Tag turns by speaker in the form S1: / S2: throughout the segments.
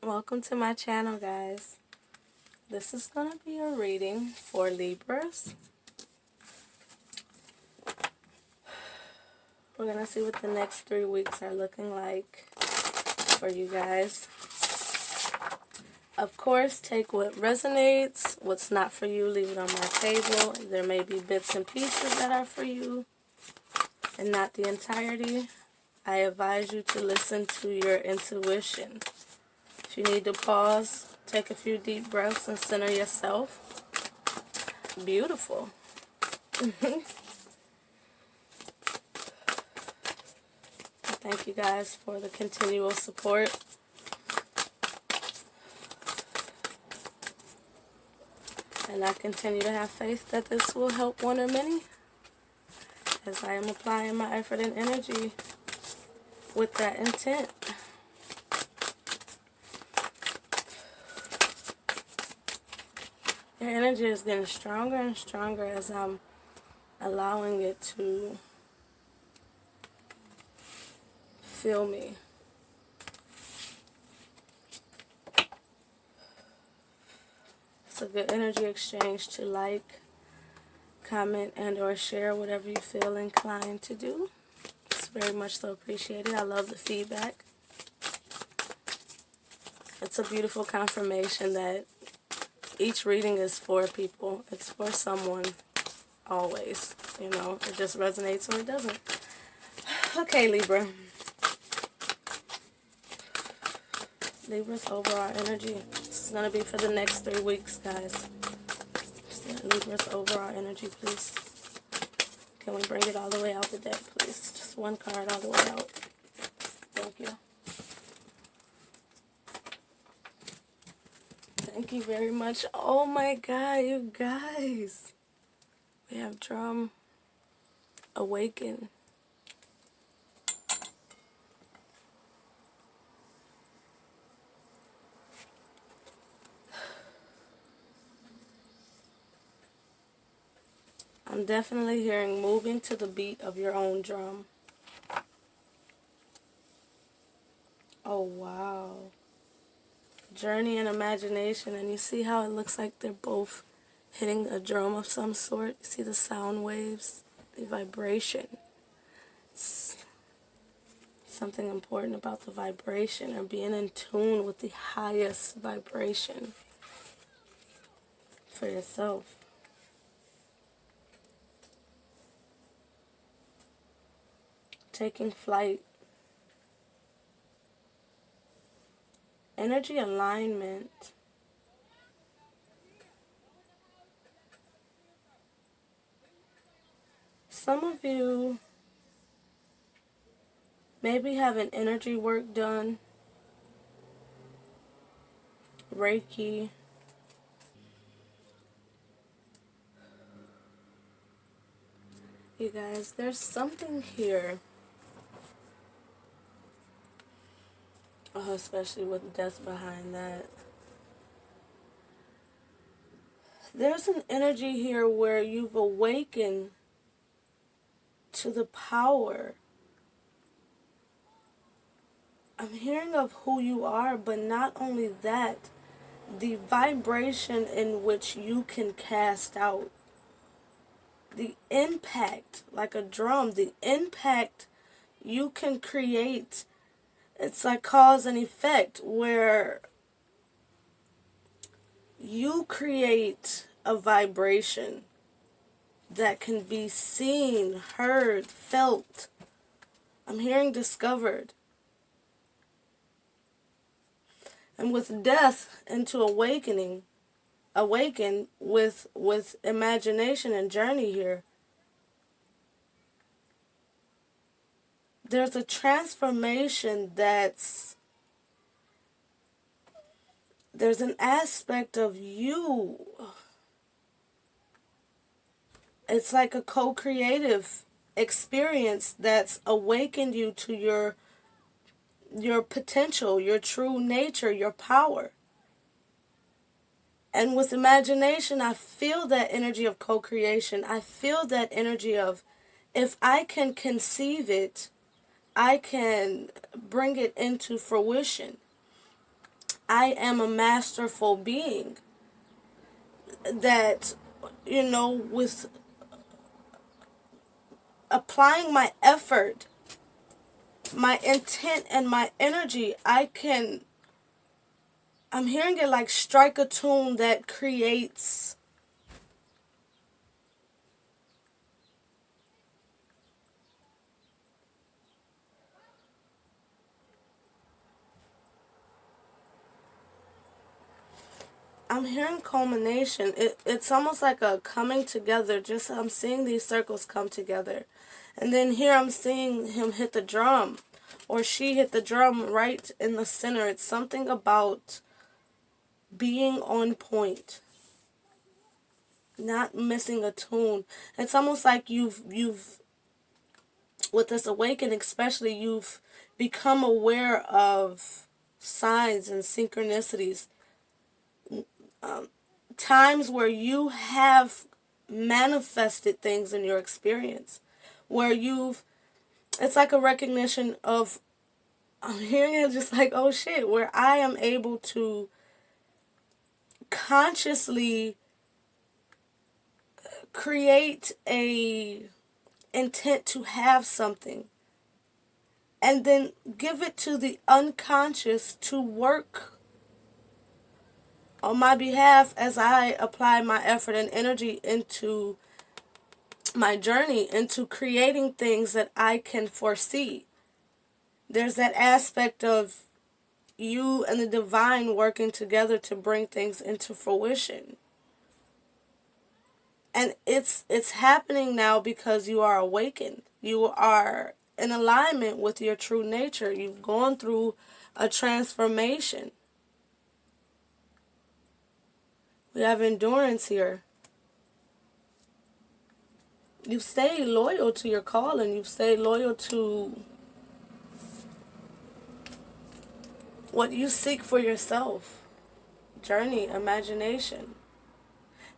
S1: Welcome to my channel, guys. This is going to be a reading for Libras. We're going to see what the next 3 weeks are looking like for you guys. Of course, take what resonates. What's not for you, leave it on my table. There may be bits and pieces that are for you and not the entirety. I advise you to listen to your intuition. If you need to pause, take a few deep breaths and center yourself. Beautiful. Thank you guys for the continual support. And I continue to have faith that this will help one or many as I am applying my effort and energy with that intent. Your energy is getting stronger and stronger as I'm allowing it to feel me. It's a good energy exchange to like, comment, and or share whatever you feel inclined to do. It's very much so appreciated. I love the feedback. It's a beautiful confirmation that each reading is for people. It's for someone, always. You know, it just resonates or it doesn't. Okay, Libra. Libra's overall energy. This is going to be for the next 3 weeks, guys. Libra's overall energy, please. Can we bring it all the way out the deck, please? Just one card all the way out. Thank you. Thank you very much. Oh my God, you guys. We have Drum Awaken. I'm definitely hearing moving to the beat of your own drum. Oh, wow. Journey and imagination. And you see how it looks like they're both hitting a drum of some sort? You see the sound waves, the vibration. It's something important about the vibration or being in tune with the highest vibration for yourself. Taking flight. Energy alignment. Some of you maybe having energy work done, Reiki. You guys, there's something here. Oh, especially with death behind that. There's an energy here where you've awakened to the power. I'm hearing of who you are, but not only that, the vibration in which you can cast out. The impact, like a drum, the impact you can create. It's like cause and effect, where you create a vibration that can be seen, heard, felt. I'm hearing discovered. And with death into awakening, awaken with imagination and journey here. There's a transformation there's an aspect of you. It's like a co-creative experience that's awakened you to your potential, your true nature, your power. And with imagination, I feel that energy of co-creation. I feel that energy of, if I can conceive it, I can bring it into fruition. I am a masterful being that, with applying my effort, my intent, and my energy, I'm hearing it like strike a tune that creates I'm hearing culmination. It's almost like a coming together. Just I'm seeing these circles come together. And then here I'm seeing him hit the drum. Or she hit the drum right in the center. It's something about being on point. Not missing a tune. It's almost like you've with this awakening especially, you've become aware of signs and synchronicities. Times where you have manifested things in your experience, where it's like a recognition of, I'm hearing it just like, oh shit, where I am able to consciously create a intent to have something and then give it to the unconscious to work on my behalf as I apply my effort and energy into my journey, into creating things that I can foresee. There's that aspect of you and the divine working together to bring things into fruition. And it's happening now because you are awakened. You are in alignment with your true nature. You've gone through a transformation. We have endurance here. You've stayed loyal to your calling. You've stayed loyal to what you seek for yourself. Journey, imagination.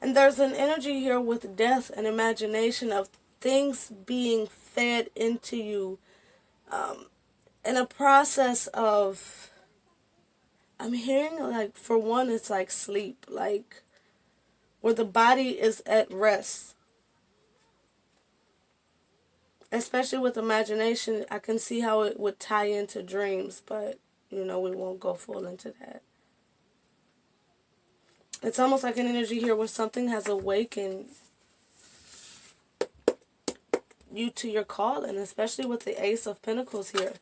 S1: And there's an energy here with death and imagination of things being fed into you in a process of, I'm hearing like, for one, it's like sleep, like where the body is at rest. Especially with imagination, I can see how it would tie into dreams, but we won't go full into that. It's almost like an energy here where something has awakened you to your calling, especially with the Ace of Pentacles here.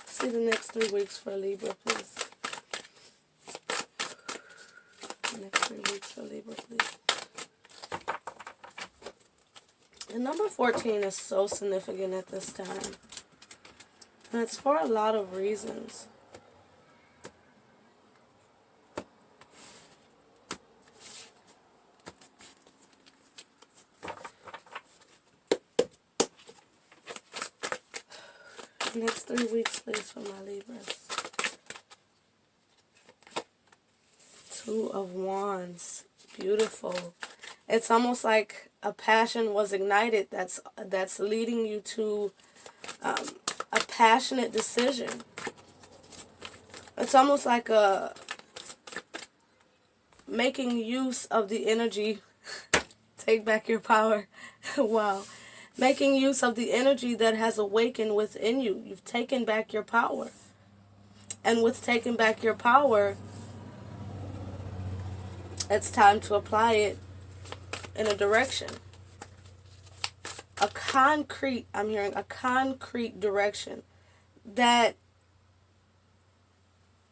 S1: See the next 3 weeks for Libra, please. The next 3 weeks for Libra, please. And number 14 is so significant at this time. And it's for a lot of reasons. Next 3 weeks, please, for my Libras. 2 of Wands. Beautiful. It's almost like a passion was ignited that's leading you to a passionate decision. It's almost like making use of the energy. Take back your power. Wow. Making use of the energy that has awakened within you. You've taken back your power. And with taking back your power, it's time to apply it in a direction. I'm hearing a concrete direction that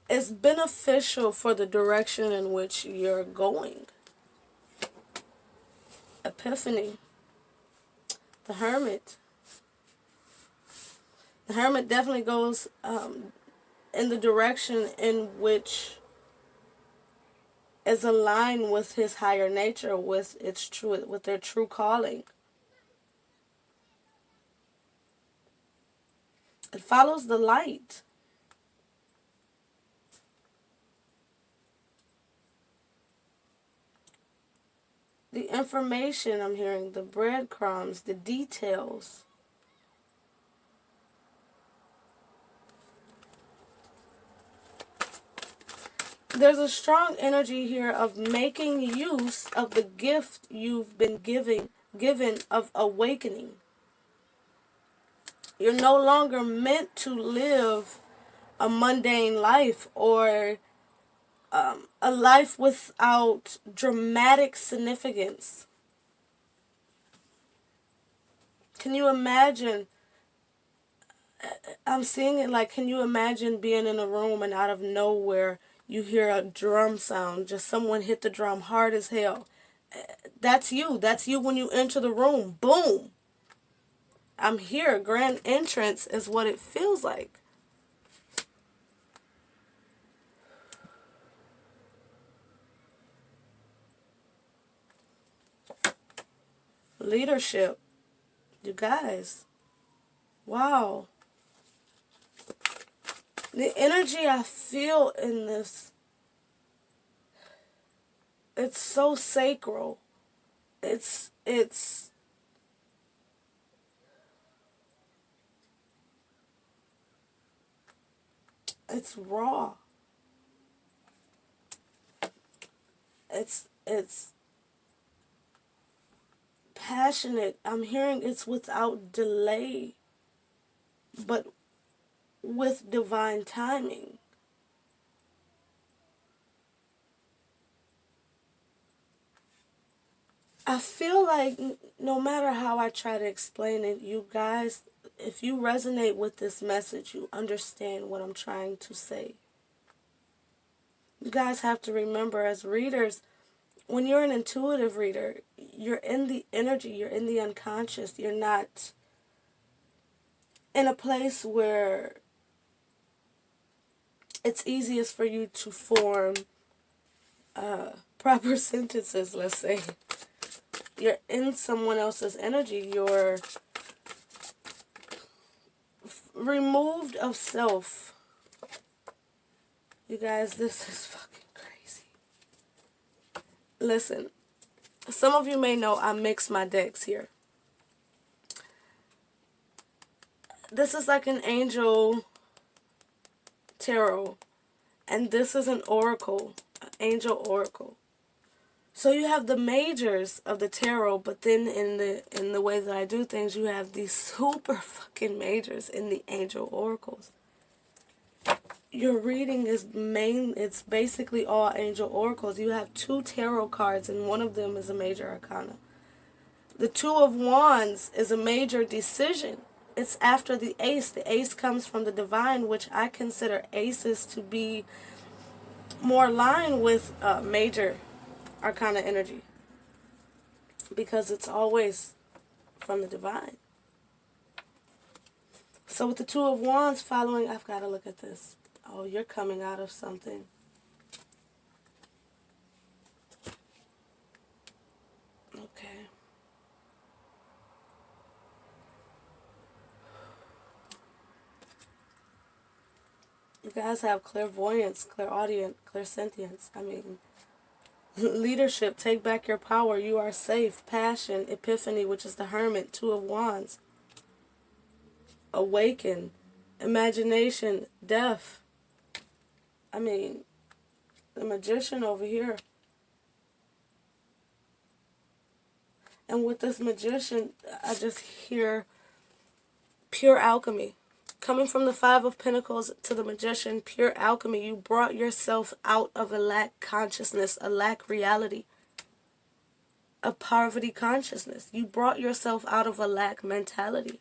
S1: is beneficial for the direction in which you're going. Epiphany. The Hermit. The Hermit definitely goes in the direction in which is aligned with his higher nature, with their true calling. It follows the light. The information I'm hearing, the breadcrumbs, the details. There's a strong energy here of making use of the gift you've been given of awakening. You're no longer meant to live a mundane life or a life without dramatic significance. Can you imagine? I'm seeing it like, can you imagine being in a room and out of nowhere you hear a drum sound, just someone hit the drum hard as hell. That's you. That's you when you enter the room. Boom. I'm here. Grand entrance is what it feels like. Leadership. You guys. Wow. The energy I feel in this, it's so sacral. It's raw. It's passionate. I'm hearing it's without delay, but with divine timing. I feel like no matter how I try to explain it, you guys, if you resonate with this message, you understand what I'm trying to say. You guys have to remember, as readers, when you're an intuitive reader, you're in the energy, you're in the unconscious. You're not in a place where it's easiest for you to form proper sentences, let's say. You're in someone else's energy. You're removed of self. You guys, this is fucking crazy. Listen, some of you may know I mix my decks here. This is like an angel tarot, and this is an oracle, an angel oracle. So you have the majors of the tarot, but then in the way that I do things, you have these super fucking majors in the angel oracles. Your reading is it's basically all angel oracles. You have 2 tarot cards, and one of them is a major arcana. The 2 of Wands is a major decision. It's after the ace. The ace comes from the divine, which I consider aces to be more aligned with major arcana energy, because it's always from the divine. So with the 2 of Wands following, I've got to look at this. Oh, you're coming out of something. Okay. You guys have clairvoyance, clairaudient, clairsentience. I mean, leadership, take back your power. You are safe. Passion, epiphany, which is the hermit, 2 of Wands. Awaken, imagination, death. I mean, the magician over here. And with this magician, I just hear pure alchemy. Coming from the 5 of Pentacles to the magician, pure alchemy. You brought yourself out of a lack consciousness, a lack reality, a poverty consciousness. You brought yourself out of a lack mentality.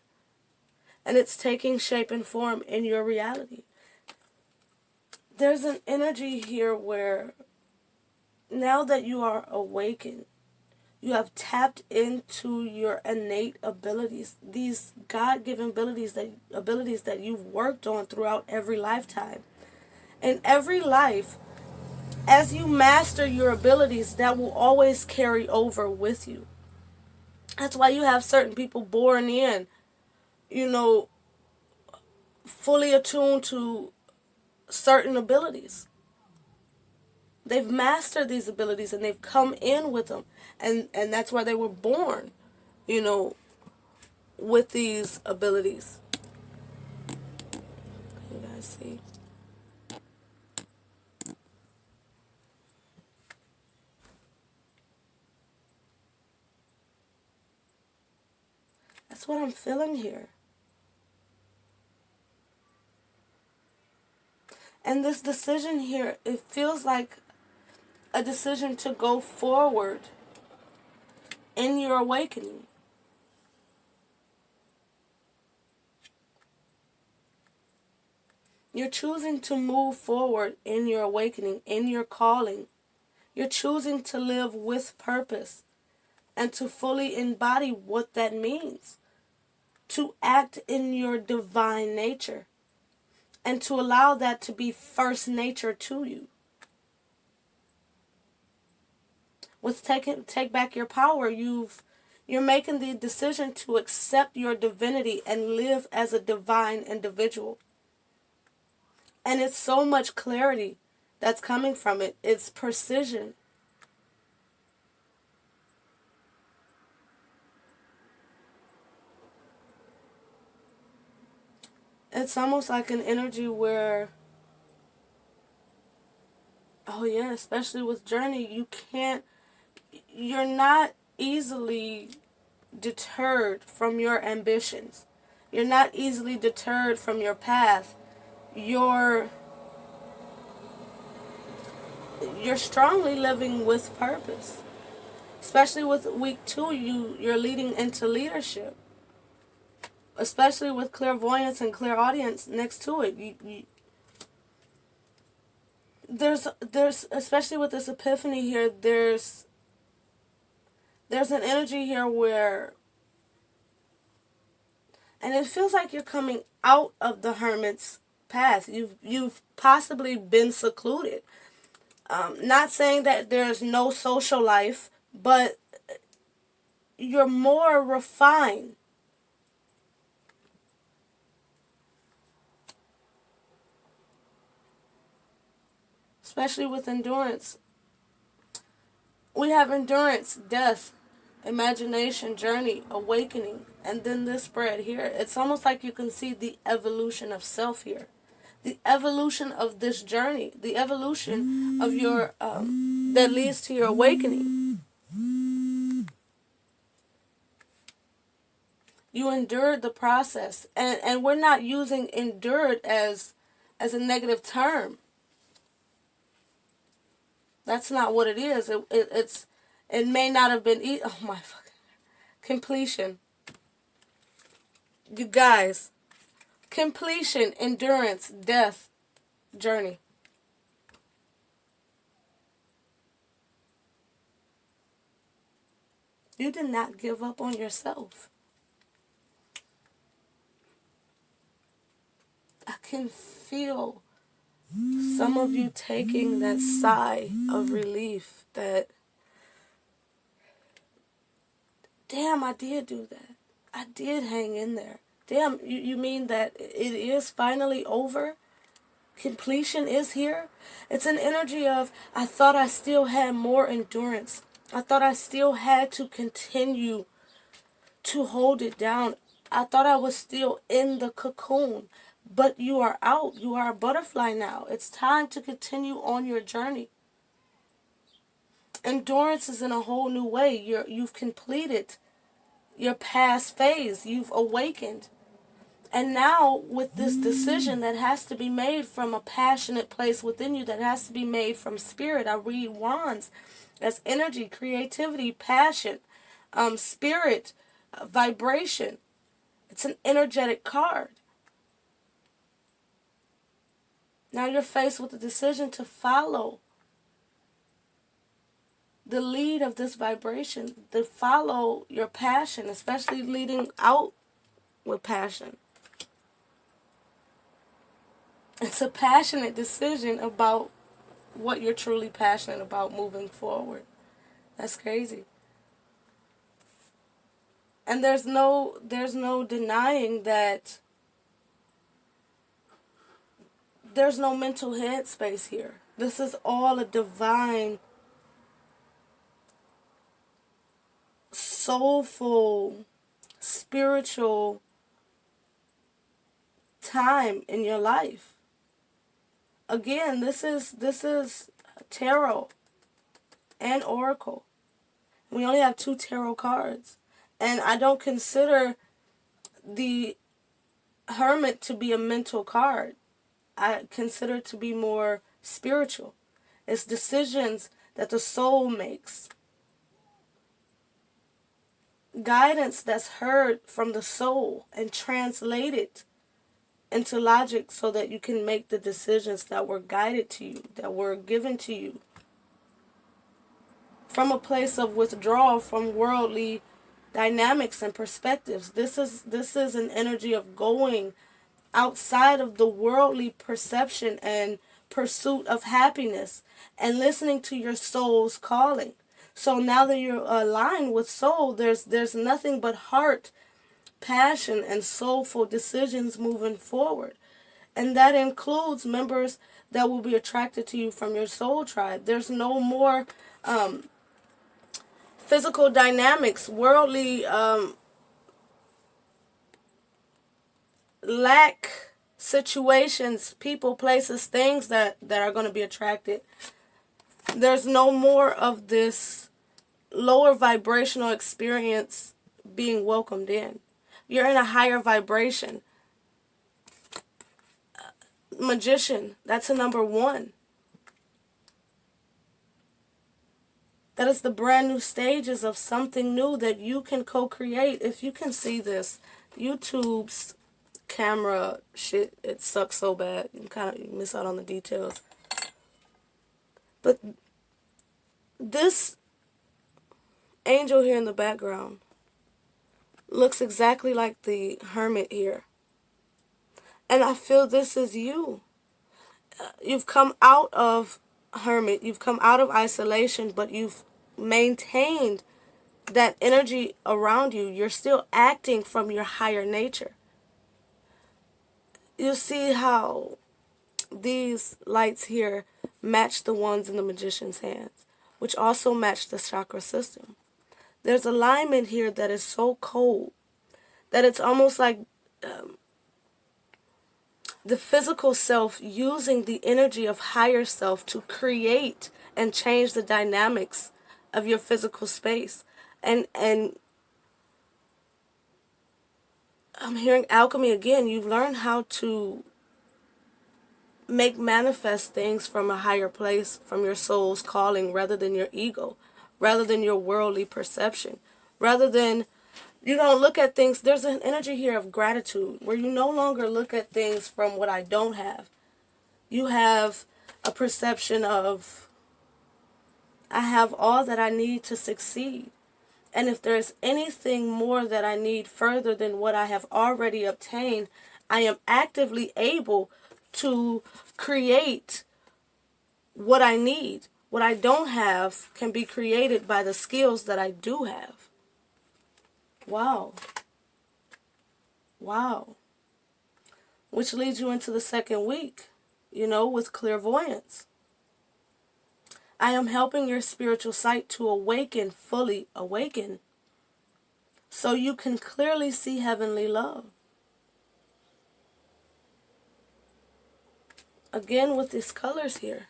S1: And it's taking shape and form in your reality. There's an energy here where now that you are awakened, you have tapped into your innate abilities, these God-given abilities that you've worked on throughout every lifetime. In every life, as you master your abilities, that will always carry over with you. That's why you have certain people born in, fully attuned to certain abilities. They've mastered these abilities and they've come in with them. And that's why they were born, with these abilities. You guys see? That's what I'm feeling here. And this decision here, it feels like a decision to go forward in your awakening. You're choosing to move forward in your awakening, in your calling. You're choosing to live with purpose and to fully embody what that means. To act in your divine nature and to allow that to be first nature to you. With Take Back Your Power, you're making the decision to accept your divinity and live as a divine individual. And it's so much clarity that's coming from it. It's precision. It's almost like an energy where, oh yeah, especially with Journey, you're not easily deterred from your ambitions. You're not easily deterred from your path. You're strongly living with purpose. Especially with week 2, you're leading into leadership. Especially with clairvoyance and clairaudience next to it. There's especially with this epiphany here, there's an energy here where, and it feels like you're coming out of the hermit's path. You've possibly been secluded. Not saying that there's no social life, but you're more refined. Especially with endurance. We have endurance, death, imagination, journey, awakening, and then this spread here. It's almost like you can see the evolution of self here. The evolution of this journey. The evolution of your, that leads to your awakening. You endured the process. And we're not using endured as a negative term. That's not what it is. It may not have been oh my fucking completion. You guys, completion, endurance, death, journey. You did not give up on yourself. I can feel some of you taking that sigh of relief that, damn, I did do that. I did hang in there. Damn, you mean that it is finally over? Completion is here? It's an energy of, I thought I still had more endurance. I thought I still had to continue to hold it down. I thought I was still in the cocoon. But you are out. You are a butterfly now. It's time to continue on your journey. Endurance is in a whole new way. You've completed your past phase. You've awakened. And now with this decision that has to be made from a passionate place within you, that has to be made from spirit. I read wands as energy, creativity, passion, spirit, vibration. It's an energetic card. Now you're faced with the decision to follow the lead of this vibration, to follow your passion, especially leading out with passion. It's a passionate decision about what you're truly passionate about moving forward. That's crazy. And there's no denying that there's no mental headspace here. This is all a divine, soulful, spiritual time in your life. Again, this is tarot and oracle. We only have 2 tarot cards. And I don't consider the Hermit to be a mental card. I consider it to be more spiritual. It's decisions that the soul makes. Guidance that's heard from the soul and translated into logic so that you can make the decisions that were guided to you, that were given to you. From a place of withdrawal from worldly dynamics and perspectives. This is an energy of going outside of the worldly perception and pursuit of happiness and listening to your soul's calling. So now that you're aligned with soul, there's nothing but heart, passion, and soulful decisions moving forward. And that includes members that will be attracted to you from your soul tribe. There's no more physical dynamics, worldly lack situations, people, places, things that are going to be attracted. There's no more of this lower vibrational experience being welcomed in. You're in a higher vibration. Magician, that's a number 1. That is the brand new stages of something new that you can co-create. If you can see this, YouTube's camera shit, it sucks so bad. You miss out on the details. But this angel here in the background looks exactly like the Hermit here. And I feel this is you. You've come out of Hermit. You've come out of isolation, but you've maintained that energy around you. You're still acting from your higher nature. You see how these lights here match the ones in the magician's hands, which also match the chakra system. There's alignment here that is so cold that it's almost like the physical self using the energy of higher self to create and change the dynamics of your physical space. And I'm hearing alchemy again. You've learned how to make manifest things from a higher place, from your soul's calling, rather than your ego, rather than your worldly perception, rather than you don't look at things. There's an energy here of gratitude where you no longer look at things from what I don't have. You have a perception of, I have all that I need to succeed. And if there's anything more that I need further than what I have already obtained, I am actively able to create what I need. What I don't have can be created by the skills that I do have. Wow. Wow. Which leads you into the second week, with clairvoyance. I am helping your spiritual sight to awaken, fully awaken, so you can clearly see heavenly love. Again, with these colors here.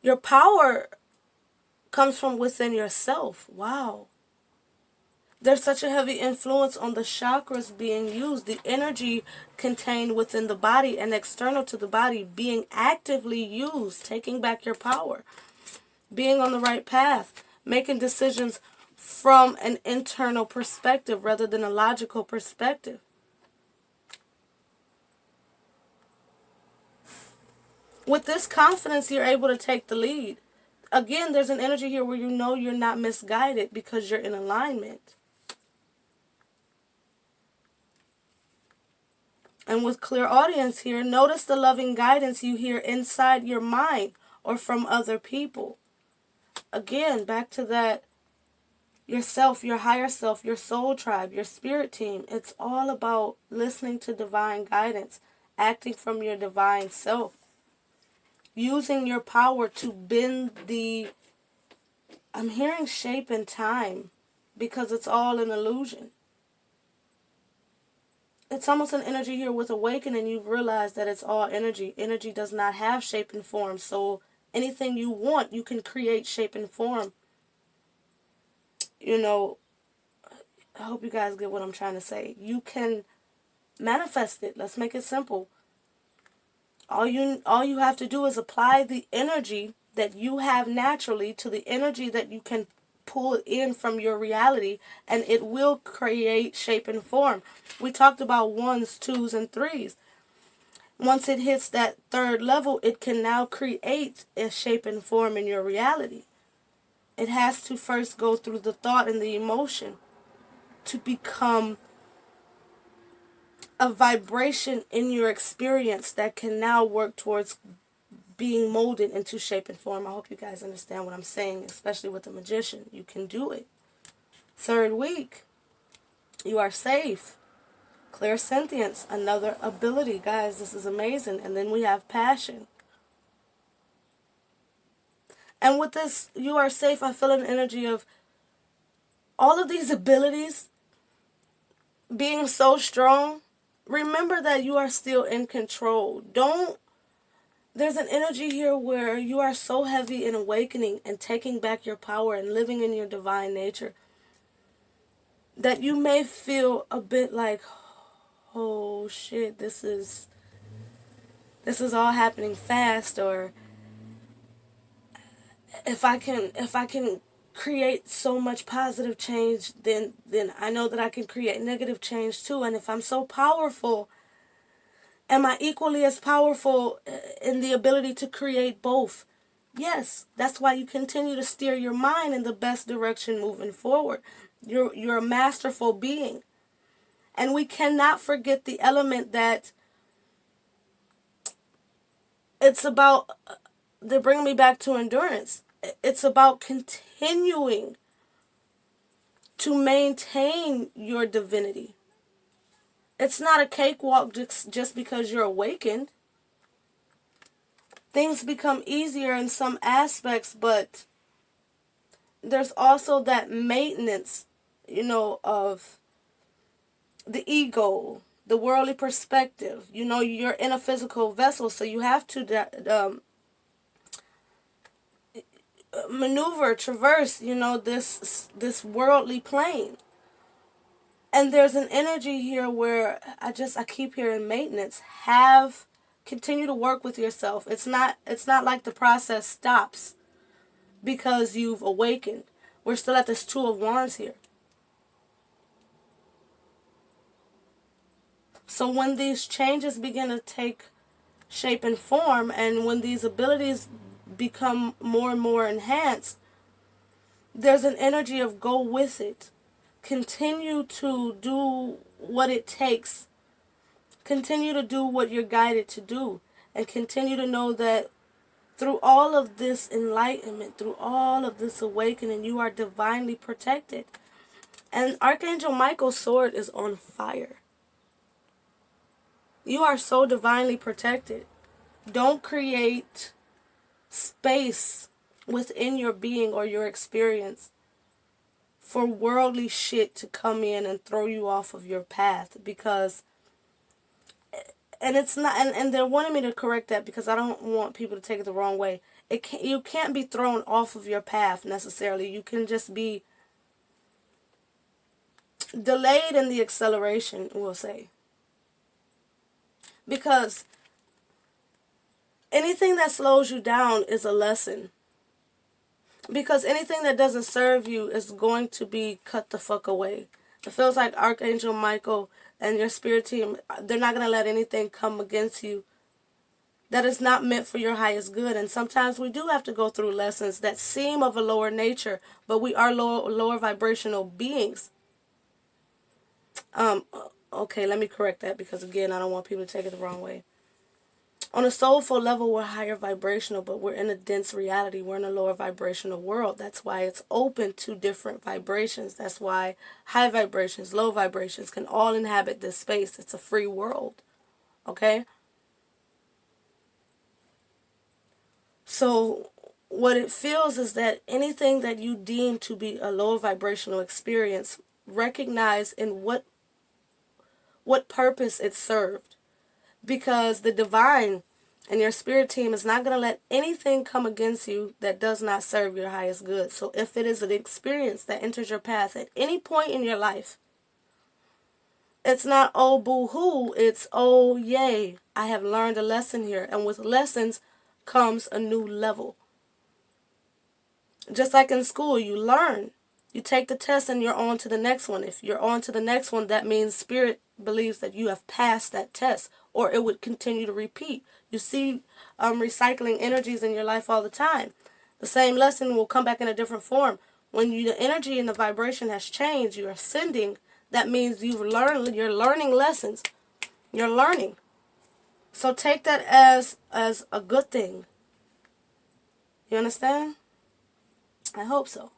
S1: Your power comes from within yourself. Wow. There's such a heavy influence on the chakras being used, the energy contained within the body and external to the body being actively used, taking back your power, being on the right path, making decisions from an internal perspective rather than a logical perspective. With this confidence, you're able to take the lead. Again, there's an energy here where you know you're not misguided because you're in alignment. And with clairaudience here, notice the loving guidance you hear inside your mind or from other people. Again, back to that yourself, your higher self, your soul tribe, your spirit team. It's all about listening to divine guidance, acting from your divine self, using your power to bend I'm hearing shape and time because it's all an illusion. It's almost an energy here with awakening. You've realized that it's all energy. Energy does not have shape and form. So anything you want, you can create shape and form. I hope you guys get what I'm trying to say. You can manifest it. Let's make it simple. All you have to do is apply the energy that you have naturally to the energy that you can pull in from your reality, and it will create shape and form. We talked about ones, twos, and threes. Once it hits that third level, it can now create a shape and form in your reality. It has to first go through the thought and the emotion to become a vibration in your experience that can now work towards being molded into shape and form. I hope you guys understand what I'm saying, especially with the magician. You can do it. Third week, you are safe. Clairsentience, another ability. Guys, this is amazing. And then we have passion. And with this, you are safe, I feel an energy of all of these abilities being so strong. Remember that you are still in control. There's an energy here where you are so heavy in awakening and taking back your power and living in your divine nature that you may feel a bit like, oh shit, this is all happening fast, or if I can create so much positive change, then I know that I can create negative change too. And if I'm so powerful, am I equally as powerful in the ability to create both? Yes, that's why you continue to steer your mind in the best direction moving forward. You're a masterful being. And we cannot forget the element that it's about, they're bringing me back to endurance. It's about continuing to maintain your divinity. It's not a cakewalk just because you're awakened. Things become easier in some aspects, but there's also that maintenance, of the ego, the worldly perspective. You're in a physical vessel, so you have to maneuver, traverse, this worldly plane. And there's an energy here where I keep hearing maintenance. Continue to work with yourself. It's not like the process stops because you've awakened. We're still at this Two of Wands here. So when these changes begin to take shape and form, and when these abilities become more and more enhanced, there's an energy of go with it. Continue to do what it takes. Continue to do what you're guided to do. And continue to know that through all of this enlightenment, through all of this awakening, you are divinely protected. And Archangel Michael's sword is on fire. You are so divinely protected. Don't create space within your being or your experience for worldly shit to come in and throw you off of your path, because, and it's not, and they're wanting me to correct that because I don't want people to take it the wrong way. You can't be thrown off of your path necessarily. You can just be delayed in the acceleration, we'll say. Because anything that slows you down is a lesson. Because anything that doesn't serve you is going to be cut the fuck away. It feels like Archangel Michael and your spirit team, they're not going to let anything come against you that is not meant for your highest good. And sometimes we do have to go through lessons that seem of a lower nature, but we are lower vibrational beings. Okay, let me correct that, because again, I don't want people to take it the wrong way. On a soulful level, we're higher vibrational, but we're in a dense reality. We're in a lower vibrational world. That's why it's open to different vibrations. That's why high vibrations, low vibrations can all inhabit this space. It's a free world. Okay? So what it feels is that anything that you deem to be a lower vibrational experience, recognize in what purpose it served. Because the divine and your spirit team is not going to let anything come against you that does not serve your highest good. So if it is an experience that enters your path at any point in your life, It's not oh boo hoo, it's oh yay. I have learned a lesson here. And with lessons comes a new level. Just like in school, you learn. You take the test and you're on to the next one. If you're on to the next one, that means spirit believes that you have passed that test, or it would continue to repeat. You see recycling energies in your life all the time. The same lesson will come back in a different form. When the energy and the vibration has changed, you're ascending. That means you're learning lessons. You're learning. So take that as a good thing. You understand? I hope so.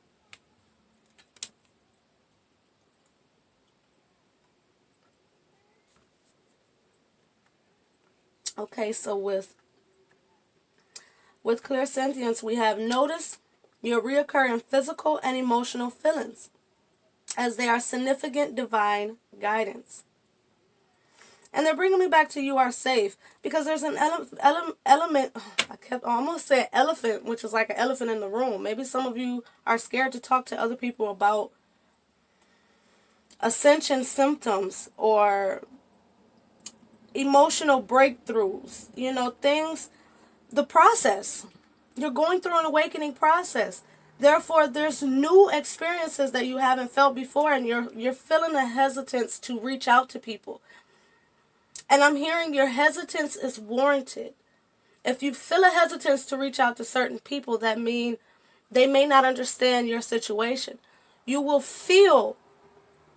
S1: Okay, so with clairsentience, we have notice your reoccurring physical and emotional feelings as they are significant divine guidance. And they're bringing me back to you are safe because there's an element, I kept almost saying elephant, which is like an elephant in the room. Maybe some of you are scared to talk to other people about ascension symptoms or emotional breakthroughs, things, the process. You're going through an awakening process. Therefore, there's new experiences that you haven't felt before, and you're feeling a hesitance to reach out to people. And I'm hearing your hesitance is warranted. If you feel a hesitance to reach out to certain people, that means they may not understand your situation. You will feel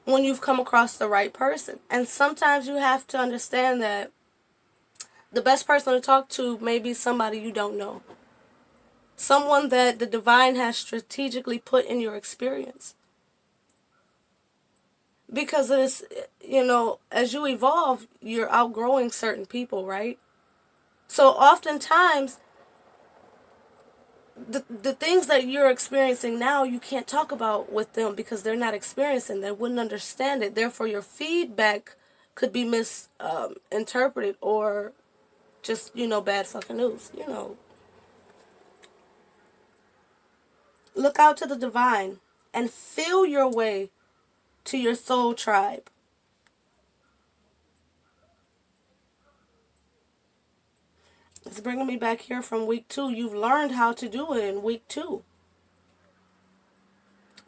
S1: when you've come across the right person. And sometimes you have to understand that the best person to talk to may be somebody you don't know. Someone that the divine has strategically put in your experience. Because it is, as you evolve, you're outgrowing certain people, right? So oftentimes, the things that you're experiencing now, you can't talk about with them because they're not experiencing. They wouldn't understand it. Therefore, your feedback could be misinterpreted or just, bad fucking news, Look out to the divine and feel your way to your soul tribe. It's bringing me back here from week 2. You've learned how to do it in week 2.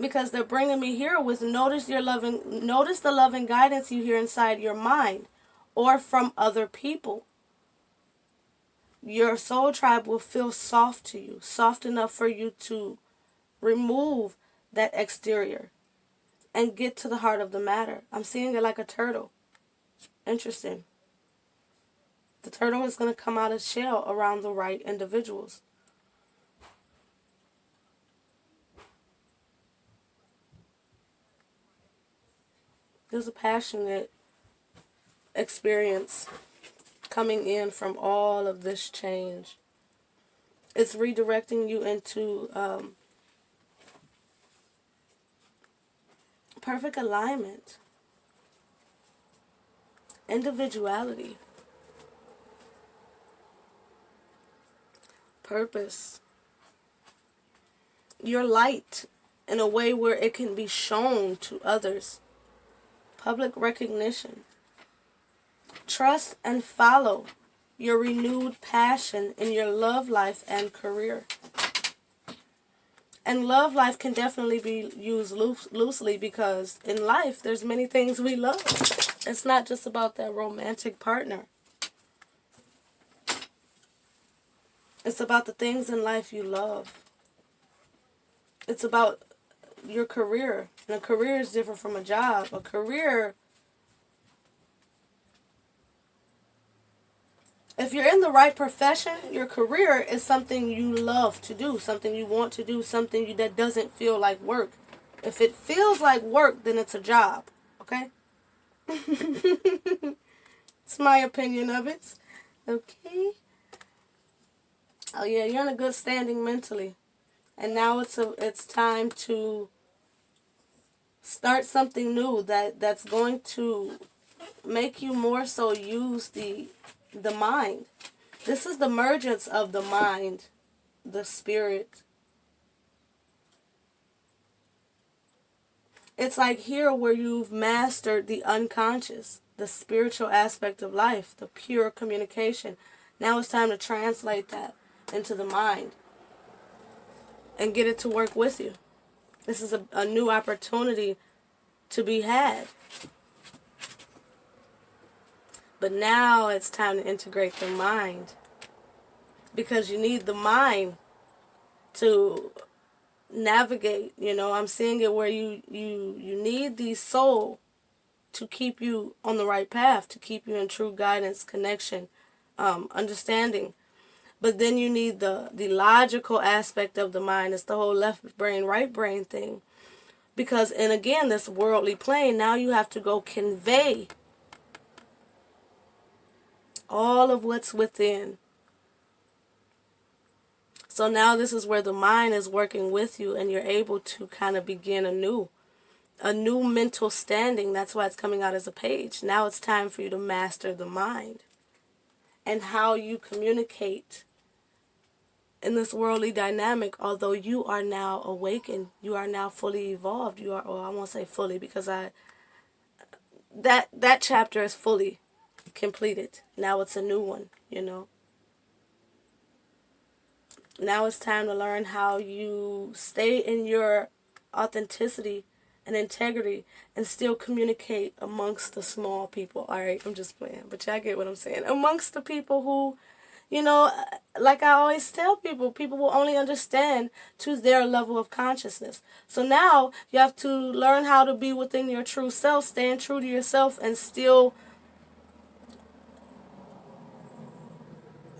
S1: Because they're bringing me here with notice the loving guidance you hear inside your mind or from other people. Your soul tribe will feel soft to you, soft enough for you to remove that exterior and get to the heart of the matter. I'm seeing it like a turtle. Interesting. The turtle is going to come out of shell around the right individuals. There's a passionate experience coming in from all of this change. It's redirecting you into perfect alignment, individuality, purpose, your light in a way where it can be shown to others, public recognition, trust and follow your renewed passion in your love life and career. And love life can definitely be used loosely because in life there's many things we love. It's not just about that romantic partner. It's about the things in life you love. It's about your career. And a career is different from a job. A career, if you're in the right profession, your career is something you love to do, something you want to do, something that doesn't feel like work. If it feels like work, then it's a job. Okay? It's my opinion of it. Okay? Oh yeah, you're in a good standing mentally. And now it's time to start something new that's going to make you more so use the mind. This is the mergence of the mind, the spirit, It's like here where you've mastered the unconscious, the spiritual aspect of life, the pure communication. Now it's time to translate that into the mind and get it to work with you. This is a new opportunity to be had. But now it's time to integrate the mind, because you need the mind to navigate. I'm seeing it where you need the soul to keep you on the right path, to keep you in true guidance, connection, understanding. But then you need the logical aspect of the mind. It's the whole left brain, right brain thing. Because, and again, this worldly plane, now you have to go convey all of what's within. So now this is where the mind is working with you, and you're able to kind of begin anew. A new mental standing. That's why it's coming out as a page. Now it's time for you to master the mind and how you communicate in this worldly dynamic. Although you are now awakened, you are now fully evolved. You are, or I won't say fully, because that chapter is fully completed. Now it's a new one, Now it's time to learn how you stay in your authenticity and integrity and still communicate amongst the small people. Alright, I'm just playing, but y'all get what I'm saying. Amongst the people who, like I always tell people will only understand to their level of consciousness. So now you have to learn how to be within your true self, staying true to yourself, and still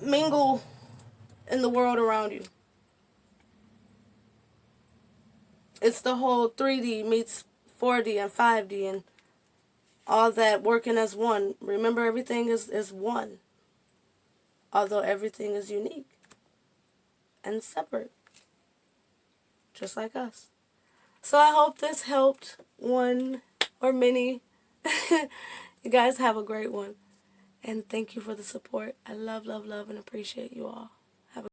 S1: mingle in the world around you. It's the whole 3D meets 4D and 5D and all that working as one. Remember, everything is one, although everything is unique and separate, just like us. So I hope this helped one or many. You guys have a great one. And thank you for the support. I love, love, love, and appreciate you all.